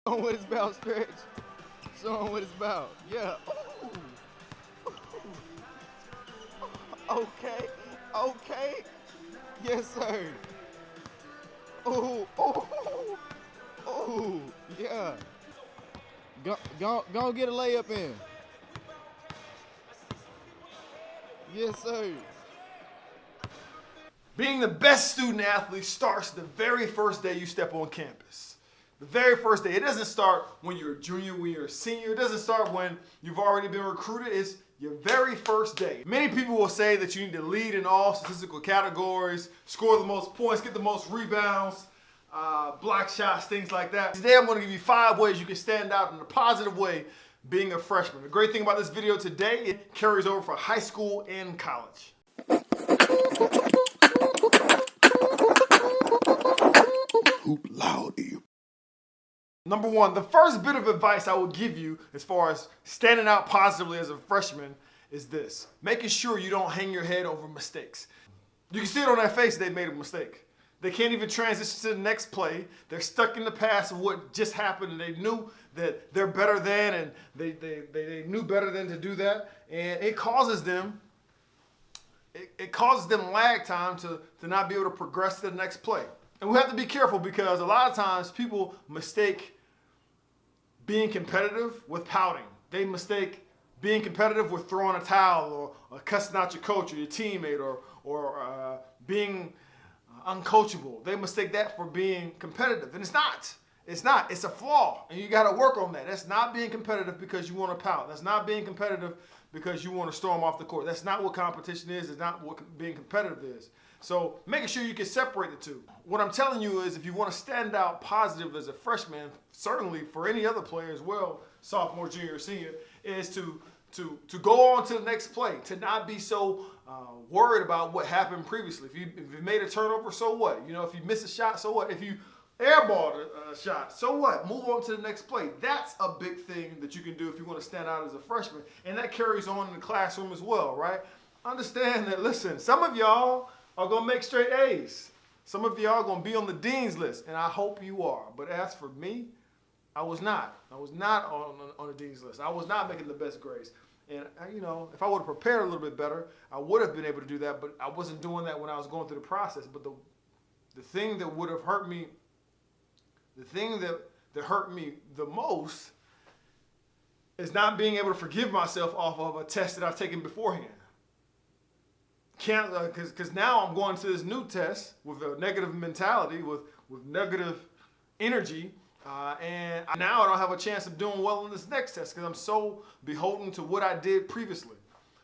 Show him what it's about, Stretch. Show him what it's about. Yeah. Okay. Okay. Yes, sir. Oh. Oh. Yeah. Go get a layup in. Yes, sir. Being the best student athlete starts the very first day you step on campus. The very first day. It doesn't start when you're a junior, when you're a senior. It doesn't start when you've already been recruited. It's your very first day. Many people will say that you need to lead in all statistical categories, score the most points, get the most rebounds, block shots, things like that. Today I'm going to give you 5 ways you can stand out in a positive way being a freshman. The great thing about this video today, it carries over for high school and college. Hoop loudy. Number 1, the first bit of advice I will give you as far as standing out positively as a freshman is this. Making sure you don't hang your head over mistakes. You can see it on their face they made a mistake. They can't even transition to the next play. They're stuck in the past of what just happened, and they knew that they're better than, and they knew better than to do that. And it causes them lag time to not be able to progress to the next play. And we have to be careful because a lot of times people mistake being competitive with pouting. They mistake being competitive with throwing a towel or cussing out your coach or your teammate or being uncoachable. They mistake that for being competitive. And it's not. It's not. It's a flaw. And you got to work on that. That's not being competitive because you want to pout. That's not being competitive because you want to storm off the court. That's not what competition is. It's not what being competitive is. So making sure you can separate the two. What I'm telling you is if you want to stand out positive as a freshman, certainly for any other player as well, sophomore, junior, senior, is to go on to the next play, to not be so worried about what happened previously. If you made a turnover, so what? You know, if you miss a shot, so what? If you airballed a shot, so what? Move on to the next play. That's a big thing that you can do if you want to stand out as a freshman. And that carries on in the classroom as well, right? Understand that, listen, some of y'all are going to make straight A's. Some of y'all are going to be on the dean's list, and I hope you are. But as for me, I was not. I was not on the dean's list. I was not making the best grades. And, you know, if I would have prepared a little bit better, I would have been able to do that, but I wasn't doing that when I was going through the process. But the thing that would have hurt me, the thing that hurt me the most is not being able to forgive myself off of a test that I've taken beforehand. Can't, because now I'm going to this new test with a negative mentality, with negative energy, and now I don't have a chance of doing well in this next test because I'm so beholden to what I did previously.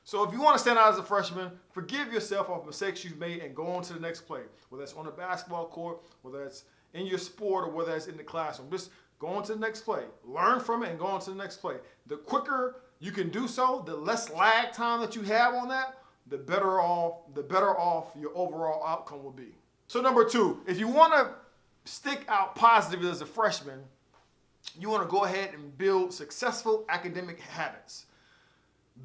So if you want to stand out as a freshman, forgive yourself off mistakes you've made and go on to the next play, whether that's on the basketball court, whether that's in your sport, or whether that's in the classroom. Just go on to the next play, learn from it, and go on to the next play. The quicker you can do so, the less lag time that you have on that, the better off your overall outcome will be. So number 2, if you want to stick out positively as a freshman, you want to go ahead and build successful academic habits.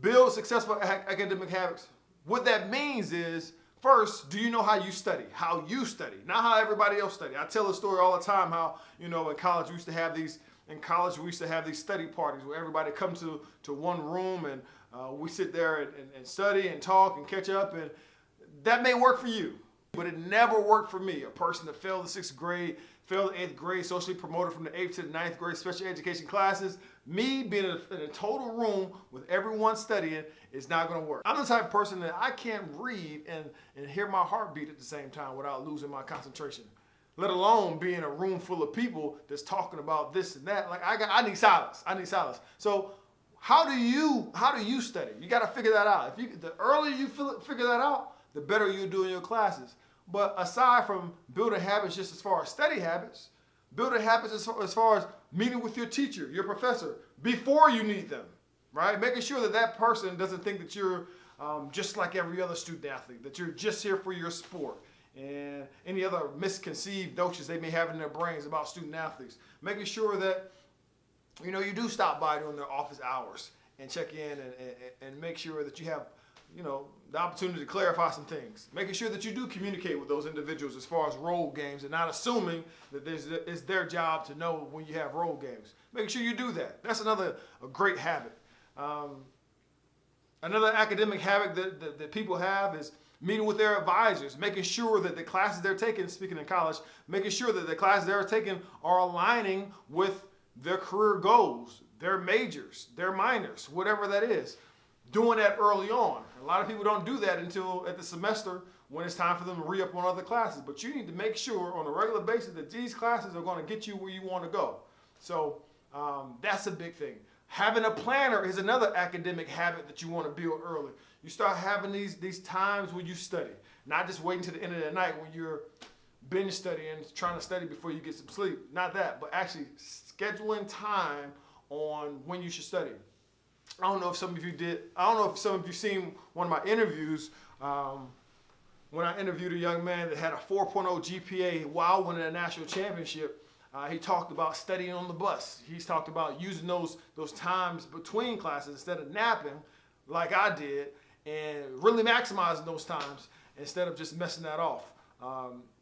Build successful academic habits. What that means is, first, do you know how you study? How you study, not how everybody else study. I tell a story all the time how, you know, in college we used to have these study parties where everybody comes to one room and we sit there and study and talk and catch up, and that may work for you, but it never worked for me. A person that failed the 6th grade, failed the 8th grade, socially promoted from the 8th to the 9th grade special education classes, me being in a total room with everyone studying is not going to work. I'm the type of person that I can't read and hear my heartbeat at the same time without losing my concentration, let alone be in a room full of people that's talking about this and that. Like I need silence. I need silence. So how do you study? You got to figure that out. The earlier you figure that out, the better you do in your classes. But aside from building habits just as far as study habits, building habits as far as meeting with your teacher, your professor, before you need them, right? Making sure that that person doesn't think that you're just like every other student athlete, that you're just here for your sport and any other misconceived notions they may have in their brains about student athletes. Making sure that, you know, you do stop by during their office hours and check in and make sure that you have, you know, the opportunity to clarify some things. Making sure that you do communicate with those individuals as far as role games and not assuming that it's their job to know when you have role games. Making sure you do that. That's a great habit. Another academic habit that people have is meeting with their advisors, making sure that the classes they're taking, speaking in college, making sure that the classes they're taking are aligning with their career goals, their majors, their minors, whatever that is. Doing that early on. A lot of people don't do that until at the semester when it's time for them to re-up on other classes. But you need to make sure on a regular basis that these classes are going to get you where you want to go. So that's a big thing. Having a planner is another academic habit that you want to build early. You start having these times when you study, not just waiting to the end of the night when you're binge studying, trying to study before you get some sleep. Not that, but actually scheduling time on when you should study. I don't know if some of you did. I don't know if some of you seen one of my interviews when I interviewed a young man that had a 4.0 GPA while winning a national championship. He talked about studying on the bus. He's talked about using those times between classes instead of napping like I did and really maximizing those times instead of just messing that off.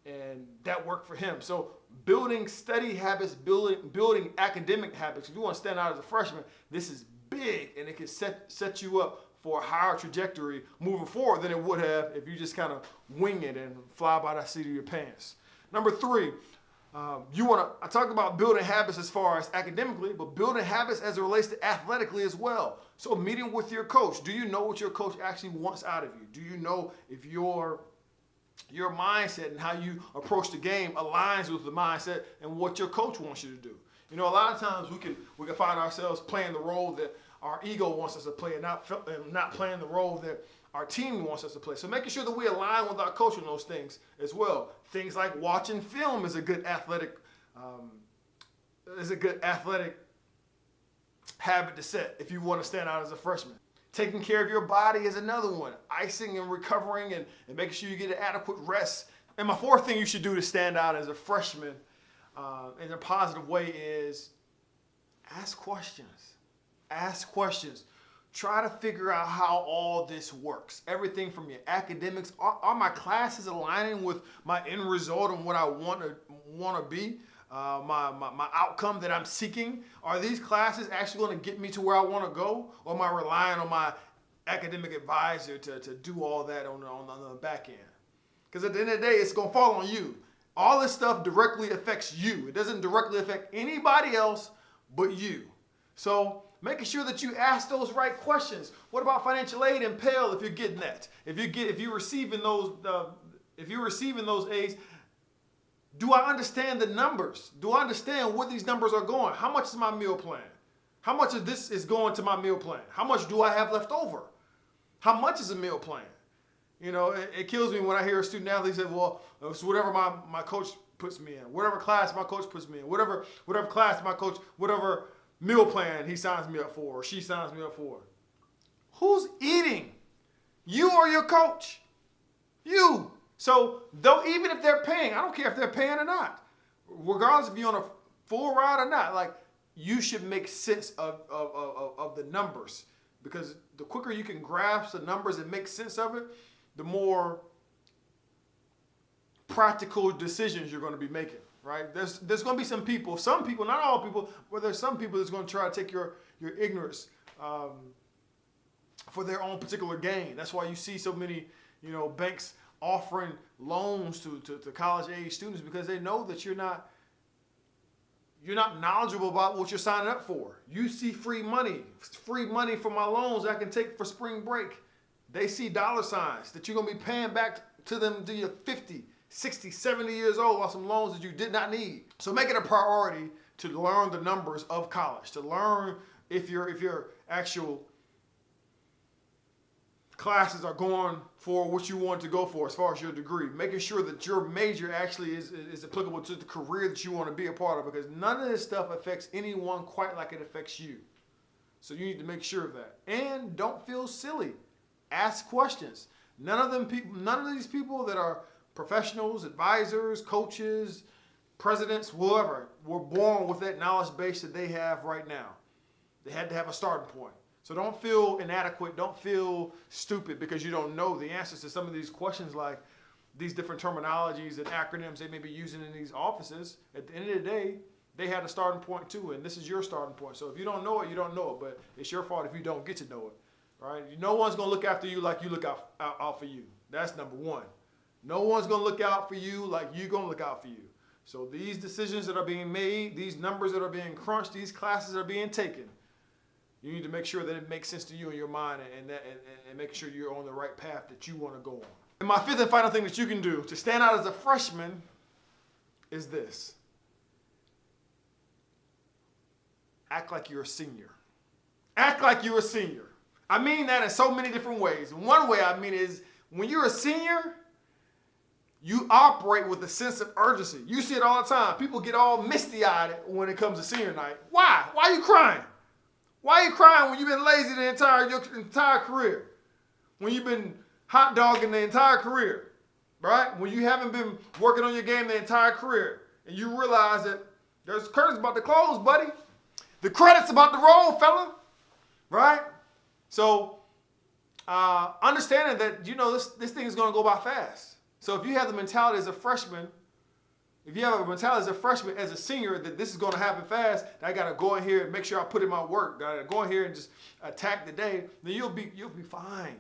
And that worked for him. So building study habits, building academic habits. If you want to stand out as a freshman, this is big, and it can set you up for a higher trajectory moving forward than it would have if you just kind of wing it and fly by the seat of your pants. Number 3, I talked about building habits as far as academically, but building habits as it relates to athletically as well. So meeting with your coach. Do you know what your coach actually wants out of you? Do you know if your mindset and how you approach the game aligns with the mindset and what your coach wants you to do? You know, a lot of times we can find ourselves playing the role that our ego wants us to play and not playing the role that our team wants us to play. So making sure that we align with our coach on those things as well. Things like watching film is a good athletic habit to set if you want to stand out as a freshman. Taking care of your body is another one. Icing and recovering and making sure you get an adequate rest. And my 4th thing you should do to stand out as a freshman in a positive way is ask questions. Ask questions. Try to figure out how all this works. Everything from your academics. Are my classes aligning with my end result and what I want to be? My outcome that I'm seeking? Are these classes actually going to get me to where I want to go? Or am I relying on my academic advisor to do all that on the back end? Because at the end of the day, it's going to fall on you. All this stuff directly affects you. It doesn't directly affect anybody else but you. So making sure that you ask those right questions. What about financial aid and Pell if you're getting that? If you're receiving those aids, do I understand the numbers? Do I understand where these numbers are going? How much is my meal plan? How much of this is going to my meal plan? How much do I have left over? How much is a meal plan? You know, it kills me when I hear a student athlete say, well, it's whatever my coach puts me in, whatever class my coach puts me in, whatever class my coach, whatever meal plan he signs me up for or she signs me up for. Who's eating? You or your coach? You. So even if they're paying, I don't care if they're paying or not, regardless if you're on a full ride or not, like you should make sense of the numbers, because the quicker you can grasp the numbers and make sense of it, the more practical decisions you're going to be making, right? There's going to be some people, not all people, but there's some people that's going to try to take your ignorance for their own particular gain. That's why you see so many, banks offering loans to college age students, because they know that you're not knowledgeable about what you're signing up for. You see free money for my loans I can take for spring break. They see dollar signs that you're going to be paying back to them until you're 50, 60, 70 years old on some loans that you did not need. So make it a priority to learn the numbers of college, to learn if your actual classes are going for what you want to go for as far as your degree. Making sure that your major actually is applicable to the career that you want to be a part of, because none of this stuff affects anyone quite like it affects you. So you need to make sure of that. And don't feel silly. Ask questions. None of these people that are professionals, advisors, coaches, presidents, whoever, were born with that knowledge base that they have right now. They had to have a starting point. So don't feel inadequate. Don't feel stupid because you don't know the answers to some of these questions, like these different terminologies and acronyms they may be using in these offices. At the end of the day, they had a starting point too, and this is your starting point. So if you don't know it, you don't know it, but it's your fault if you don't get to know it, right? No one's going to look after you like you look out for you. That's number one. No one's going to look out for you like you're going to look out for you. So these decisions that are being made, these numbers that are being crunched, these classes that are being taken, you need to make sure that it makes sense to you in your mind and make sure you're on the right path that you want to go on. And my fifth and final thing that you can do to stand out as a freshman is this. Act like you're a senior. Act like you're a senior. I mean that in so many different ways. One way I mean is when you're a senior, you operate with a sense of urgency. You see it all the time. People get all misty-eyed when it comes to senior night. Why? Why are you crying? Why are you crying when you've been lazy your entire career? When you've been hot dogging the entire career, right? When you haven't been working on your game the entire career, and you realize that there's curtains about to close, buddy. The credit's about to roll, fella, right? So understanding that, this thing is going to go by fast. So if you have the mentality as a freshman, as a senior, that this is going to happen fast, that I got to go in here and make sure I put in my work, got to go in here and just attack the day, then you'll be fine.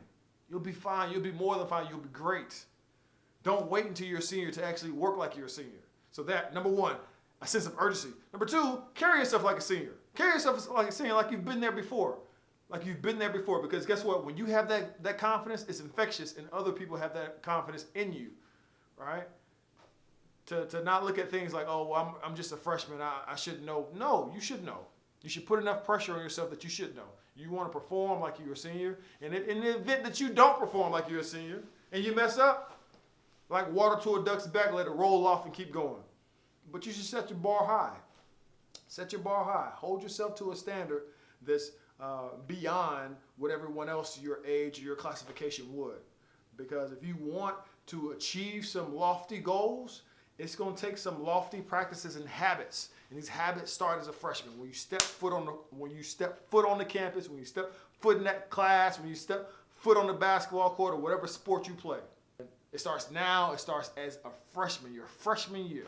You'll be fine. You'll be more than fine. You'll be great. Don't wait until you're a senior to actually work like you're a senior. So that, number one, a sense of urgency. Number two, carry yourself like a senior. Carry yourself like a senior, like you've been there before. Like you've been there before. Because guess what? When you have that confidence, it's infectious, and other people have that confidence in you, right? To not look at things like, oh, well, I'm just a freshman, I should know. No, you should know. You should put enough pressure on yourself that you should know. You want to perform like you're a senior. And in the event that you don't perform like you're a senior and you mess up, like water to a duck's back, let it roll off and keep going. But you should set your bar high. Set your bar high. Hold yourself to a standard that's beyond what everyone else your age or your classification would. Because if you want to achieve some lofty goals, it's going to take some lofty practices and habits. And these habits start as a freshman. When you step foot on the campus, when you step foot in that class, when you step foot on the basketball court or whatever sport you play. It starts now. It starts as a freshman, your freshman year.